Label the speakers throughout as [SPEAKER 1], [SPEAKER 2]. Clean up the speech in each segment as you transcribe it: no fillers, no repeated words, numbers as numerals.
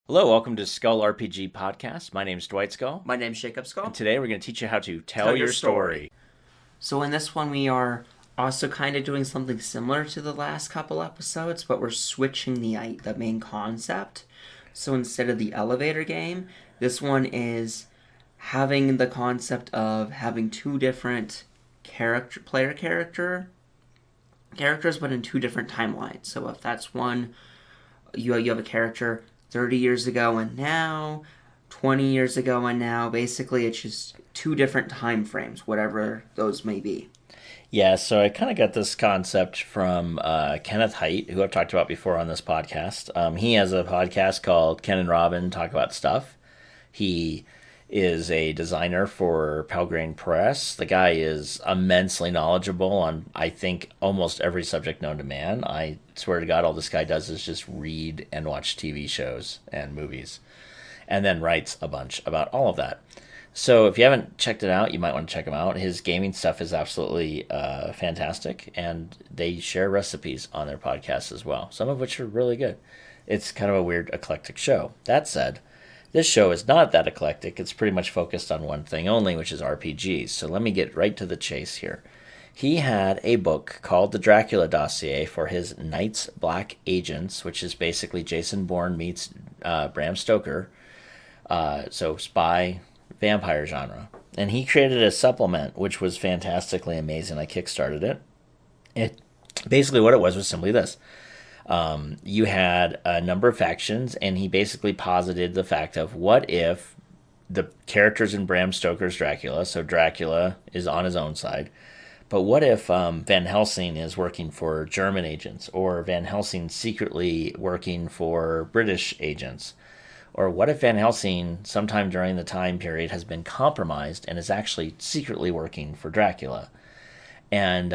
[SPEAKER 1] Hello, welcome to Skull RPG Podcast. My name's Dwight Skull.
[SPEAKER 2] My name's Jacob Skull.
[SPEAKER 1] And today we're going to teach you how to tell your story.
[SPEAKER 2] So in this one we are also kind of doing something similar to the last couple episodes, but we're switching the main concept. So instead of the elevator game, this one is having the concept of having two different characters, but in two different timelines. So if that's one, you have a character 30 years ago and now, 20 years ago and now. Basically, it's just two different time frames, whatever those may be.
[SPEAKER 1] Yeah, so I kind of got this concept from Kenneth Haidt, who I've talked about before on this podcast. He has a podcast called Ken and Robin Talk About Stuff. He is a designer for Pelgrane Press. The guy is immensely knowledgeable on, I think, almost every subject known to man. I swear to God, all this guy does is just read and watch TV shows and movies, and then writes a bunch about all of that. So if you haven't checked it out, you might want to check him out. His gaming stuff is absolutely fantastic, and they share recipes on their podcast as well, some of which are really good. It's kind of a weird, eclectic show. That said, this show is not that eclectic. It's pretty much focused on one thing only, which is RPGs. So let me get right to the chase here. He had a book called The Dracula Dossier for his Night's Black Agents, which is basically Jason Bourne meets Bram Stoker. So spy, vampire genre. And he created a supplement, which was fantastically amazing. I kickstarted it. Basically what it was simply this. You had a number of factions, and he basically posited the fact of what if the characters in Bram Stoker's Dracula, so Dracula is on his own side, but what if Van Helsing is working for German agents, or Van Helsing secretly working for British agents, or what if Van Helsing sometime during the time period has been compromised and is actually secretly working for Dracula? And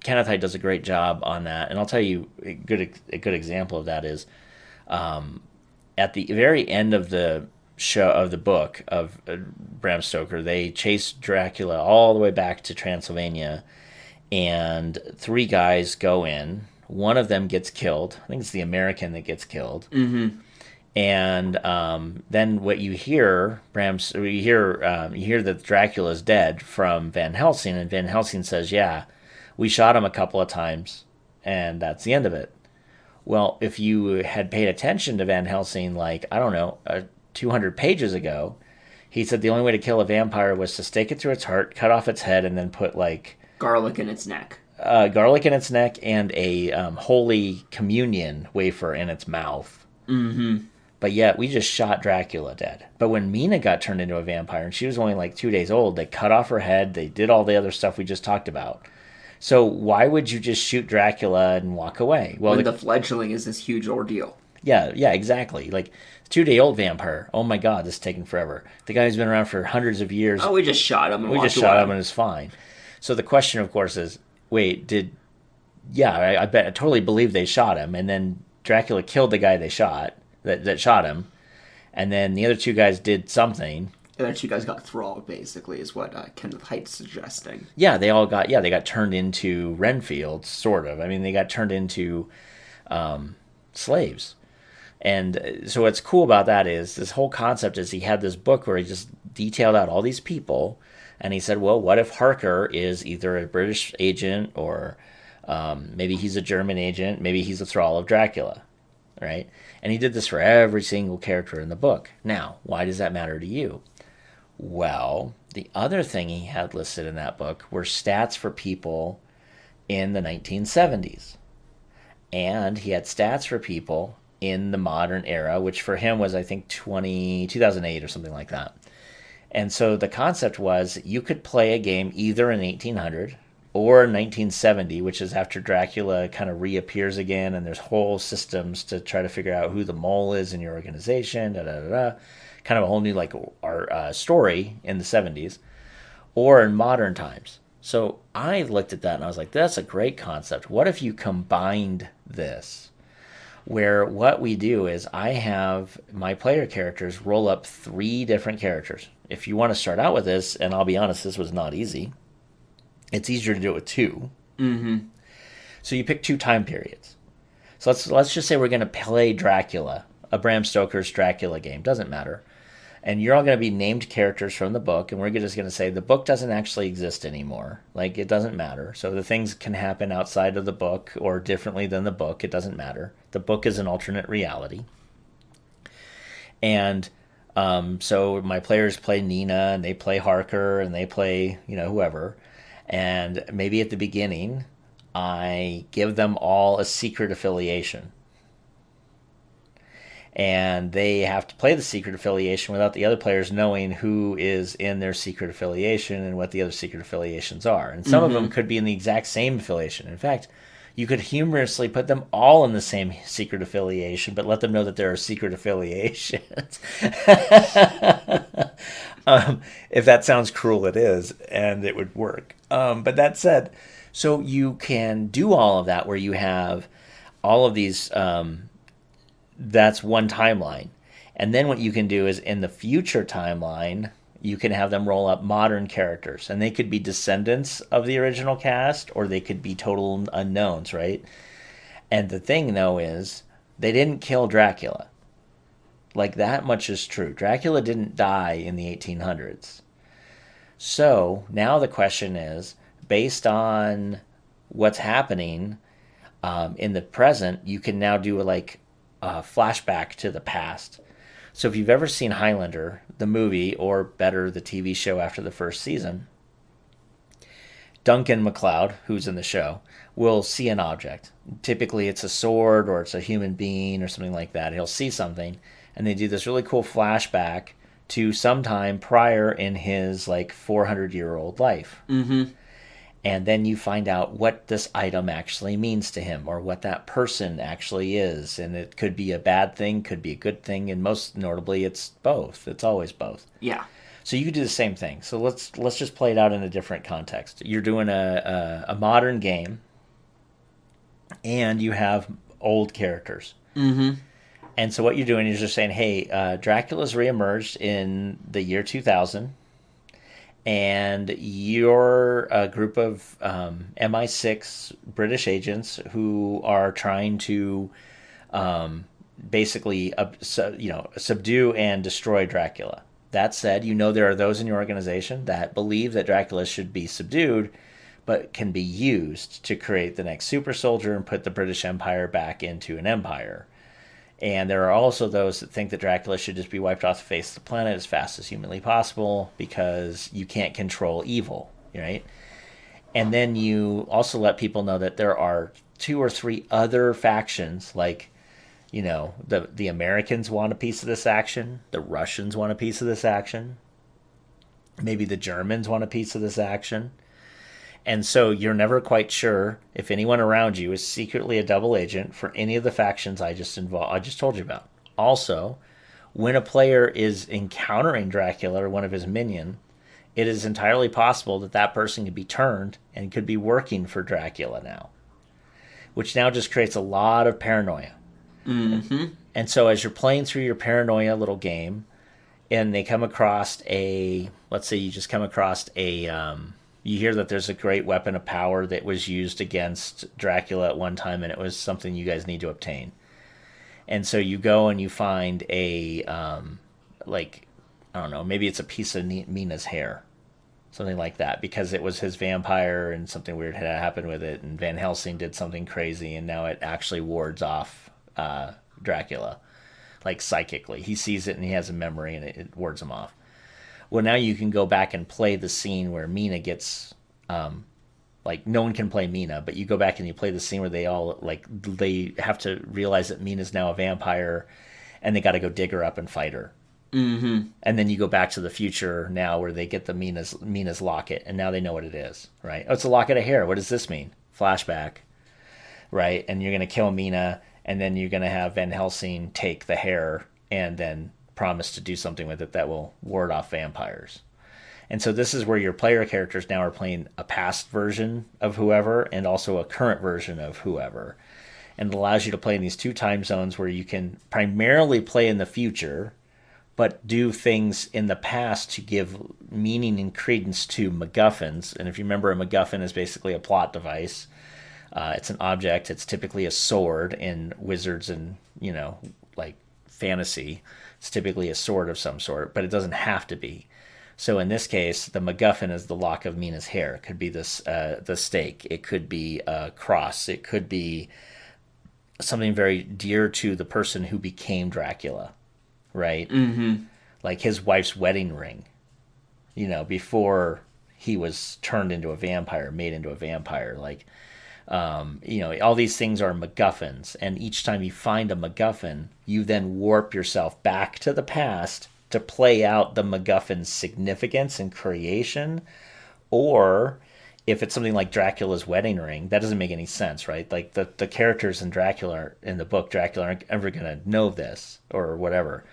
[SPEAKER 1] Kenneth Haidt does a great job on that, and I'll tell you a good example of that is at the very end of the book of Bram Stoker, they chase Dracula all the way back to Transylvania, and three guys go in. One of them gets killed. I think it's the American that gets killed.
[SPEAKER 2] Mm-hmm.
[SPEAKER 1] And then what you hear, you hear that Dracula's dead from Van Helsing, and Van Helsing says, "Yeah, we shot him a couple of times, and that's the end of it." Well, if you had paid attention to Van Helsing, 200 pages ago, he said the only way to kill a vampire was to stake it through its heart, cut off its head, and then put
[SPEAKER 2] garlic in its neck.
[SPEAKER 1] Garlic in its neck and a Holy Communion wafer in its mouth.
[SPEAKER 2] Mm-hmm.
[SPEAKER 1] But yet, we just shot Dracula dead. But when Mina got turned into a vampire, and she was only 2 days old, they cut off her head, they did all the other stuff we just talked about. So why would you just shoot Dracula and walk away?
[SPEAKER 2] Well, when the fledgling is this huge ordeal.
[SPEAKER 1] Yeah, exactly. 2-day-old vampire. Oh my God, this is taking forever. The guy who's been around for hundreds of years.
[SPEAKER 2] Oh, we just shot him and
[SPEAKER 1] we just shot him and it's fine. So the question, of course, is, wait, I totally believe they shot him, and then Dracula killed the guy they shot, that shot him, and then the other two guys did something.
[SPEAKER 2] The other two guys got thralled, basically, is what Kenneth Haight's suggesting.
[SPEAKER 1] Yeah, they got turned into Renfields, sort of. I mean, they got turned into slaves. And so what's cool about that is this whole concept is he had this book where he just detailed out all these people, and he said, well, what if Harker is either a British agent or maybe he's a German agent, maybe he's a thrall of Dracula, right? And he did this for every single character in the book. Now, why does that matter to you? Well, the other thing he had listed in that book were stats for people in the 1970s. And he had stats for people in the modern era, which for him was, I think, 2008 or something like that. And so the concept was you could play a game either in 1800 or 1970, which is after Dracula kind of reappears again, and there's whole systems to try to figure out who the mole is in your organization, kind of a whole new story in the 70s, or in modern times. So I looked at that and I was like, that's a great concept. What if you combined this? Where what we do is I have my player characters roll up 3 different characters. If you want to start out with this, and I'll be honest, this was not easy. It's easier to do it with 2.
[SPEAKER 2] Mm-hmm.
[SPEAKER 1] So you pick 2 time periods. So let's just say we're going to play Dracula a Bram Stoker's Dracula game. Doesn't matter. And you're all going to be named characters from the book, and we're just going to say the book doesn't actually exist anymore. Like, it doesn't matter. So the things can happen outside of the book or differently than the book. It doesn't matter. The book is an alternate reality. And so my players play Nina, and they play Harker, and they play, whoever. And maybe at the beginning, I give them all a secret affiliation. And they have to play the secret affiliation without the other players knowing who is in their secret affiliation and what the other secret affiliations are. And some of them could be in the exact same affiliation. In fact, you could humorously put them all in the same secret affiliation, but let them know that there are secret affiliations. If that sounds cruel, it is, and it would work. But that said, so you can do all of that where you have all of these... that's one timeline. And then what you can do is in the future timeline, you can have them roll up modern characters. And they could be descendants of the original cast, or they could be total unknowns, right? And the thing, though, is they didn't kill Dracula. Like, that much is true. Dracula didn't die in the 1800s. So now the question is, based on what's happening in the present, you can now do a flashback to the past. So if you've ever seen Highlander, the movie, or better, the TV show after the first season, Duncan MacLeod, who's in the show, will see an object. Typically it's a sword or it's a human being or something like that. He'll see something, and they do this really cool flashback to sometime prior in his 400-year-old life.
[SPEAKER 2] Mm-hmm.
[SPEAKER 1] And then you find out what this item actually means to him, or what that person actually is. And it could be a bad thing, could be a good thing, and most notably, it's both. It's always both.
[SPEAKER 2] Yeah.
[SPEAKER 1] So you could do the same thing. So let's just play it out in a different context. You're doing a modern game, and you have old characters.
[SPEAKER 2] Mm-hmm.
[SPEAKER 1] And so what you're doing is you're saying, hey, Dracula's reemerged in the year 2000. And you're a group of MI6 British agents who are trying to basically subdue and destroy Dracula. That said, there are those in your organization that believe that Dracula should be subdued, but can be used to create the next super soldier and put the British Empire back into an empire. And there are also those that think that Dracula should just be wiped off the face of the planet as fast as humanly possible because you can't control evil, right? And then you also let people know that there are 2 or 3 other factions, the Americans want a piece of this action, the Russians want a piece of this action, maybe the Germans want a piece of this action. And so you're never quite sure if anyone around you is secretly a double agent for any of the factions I just told you about. Also, when a player is encountering Dracula or one of his minions, it is entirely possible that that person could be turned and could be working for Dracula now, which now just creates a lot of paranoia.
[SPEAKER 2] Mm-hmm.
[SPEAKER 1] And so as you're playing through your paranoia little game, and they come across let's say you just come across you hear that there's a great weapon of power that was used against Dracula at one time, and it was something you guys need to obtain. And so you go and you find I don't know, maybe it's a piece of Mina's hair, something like that, because it was his vampire and something weird had happened with it, and Van Helsing did something crazy, and now it actually wards off Dracula, psychically. He sees it and he has a memory, and it wards him off. Well, now you can go back and play the scene where Mina gets, no one can play Mina, but you go back and you play the scene where they all, they have to realize that Mina's now a vampire, and they got to go dig her up and fight her.
[SPEAKER 2] Mm-hmm.
[SPEAKER 1] And then you go back to the future now where they get the Mina's locket, and now they know what it is, right? Oh, it's a locket of hair. What does this mean? Flashback, right? And you're going to kill Mina, and then you're going to have Van Helsing take the hair and then promise to do something with it that will ward off vampires. And so this is where your player characters now are playing a past version of whoever and also a current version of whoever. And it allows you to play in these 2 time zones where you can primarily play in the future, but do things in the past to give meaning and credence to McGuffins. And if you remember, a McGuffin is basically a plot device. It's an object. It's typically a sword in wizards and, fantasy. It's typically a sword of some sort, but it doesn't have to be. So in this case, the MacGuffin is the lock of Mina's hair. It could be this the stake. It could be a cross. It could be something very dear to the person who became Dracula, right?
[SPEAKER 2] Mm-hmm.
[SPEAKER 1] Like his wife's wedding ring, before he was turned into a vampire, made into a vampire. Like, all these things are MacGuffins. And each time you find a MacGuffin, you then warp yourself back to the past to play out the MacGuffin's significance and creation. Or if it's something like Dracula's wedding ring, that doesn't make any sense, right? Like the characters in Dracula, in the book, Dracula aren't ever going to know this or whatever.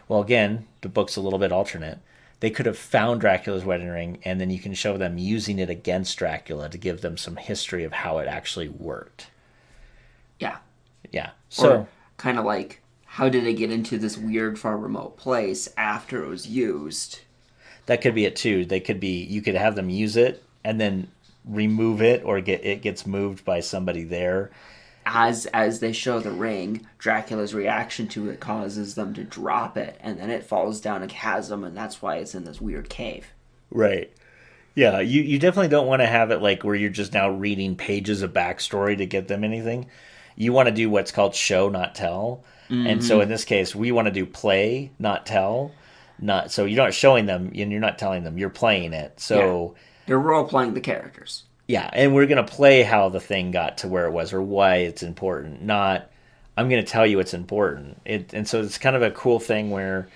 [SPEAKER 1] Well, again, the book's a little bit alternate. They could have found Dracula's wedding ring, and then you can show them using it against Dracula to give them some history of how it actually worked.
[SPEAKER 2] Yeah.
[SPEAKER 1] Yeah. So
[SPEAKER 2] kind of like, how did it get into this weird, far remote place after it was used?
[SPEAKER 1] That could be it too. You could have them use it and then remove it, or it gets moved by somebody there.
[SPEAKER 2] As they show the ring, Dracula's reaction to it causes them to drop it, and then it falls down a chasm, and that's why it's in this weird cave.
[SPEAKER 1] Right. Yeah, you definitely don't want to have it like where you're just now reading pages of backstory to get them anything. You want to do what's called show, not tell. Mm-hmm. And so in this case, we want to do play, not tell. So you're not showing them and you're not telling them, you're playing it. So
[SPEAKER 2] you're role playing the characters.
[SPEAKER 1] Yeah, and we're going to play how the thing got to where it was or why it's important, not I'm going to tell you it's important. And so it's kind of a cool thing where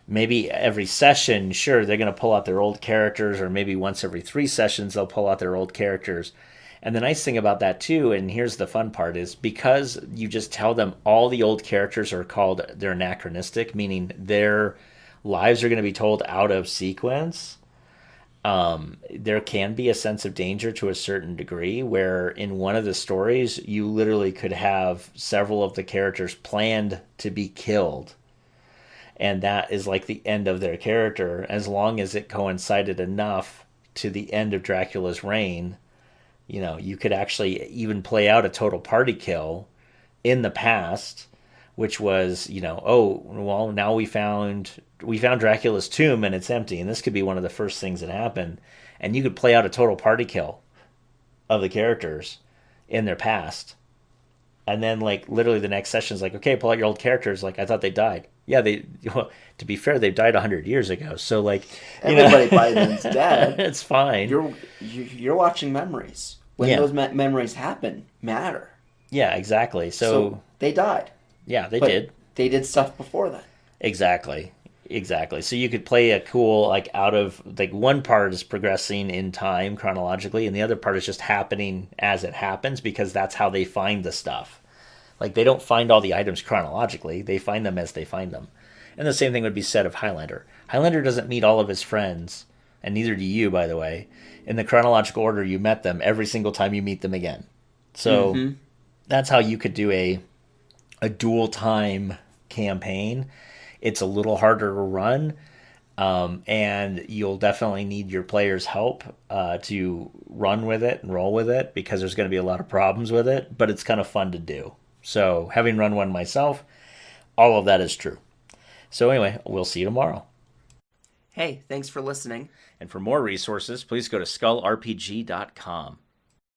[SPEAKER 1] maybe every session, sure, they're going to pull out their old characters, or maybe once every 3 sessions they'll pull out their old characters. And the nice thing about that too, and here's the fun part, is because you just tell them all the old characters they're anachronistic, meaning their lives are going to be told out of sequence. There can be a sense of danger to a certain degree where in one of the stories you literally could have several of the characters planned to be killed, and that is like the end of their character. As long as it coincided enough to the end of Dracula's reign, you could actually even play out a total party kill in the past, which was, now we found Dracula's tomb and it's empty, and this could be one of the first things that happened, and you could play out a total party kill of the characters in their past, and then like literally the next session is like, okay, pull out your old characters. Like, I thought they died. Yeah, to be fair, they've died 100 years ago. So like,
[SPEAKER 2] everybody by then's dead.
[SPEAKER 1] It's fine.
[SPEAKER 2] You're watching memories. When those memories happen, matter.
[SPEAKER 1] Yeah, exactly. So
[SPEAKER 2] they died.
[SPEAKER 1] Yeah, they did.
[SPEAKER 2] They did stuff before that.
[SPEAKER 1] Exactly. So you could play a cool, like, out of, like, one part is progressing in time chronologically, and the other part is just happening as it happens, because that's how they find the stuff. Like, they don't find all the items chronologically. They find them as they find them. And the same thing would be said of Highlander. Highlander doesn't meet all of his friends, and neither do you, by the way, in the chronological order you met them every single time you meet them again. So that's how you could do a dual time campaign. It's a little harder to run, and you'll definitely need your players' help to run with it and roll with it, because there's going to be a lot of problems with it, but it's kind of fun to do. So having run one myself, all of that is true. So anyway, we'll see you tomorrow.
[SPEAKER 2] Hey, thanks for listening.
[SPEAKER 1] And for more resources, please go to skullrpg.com.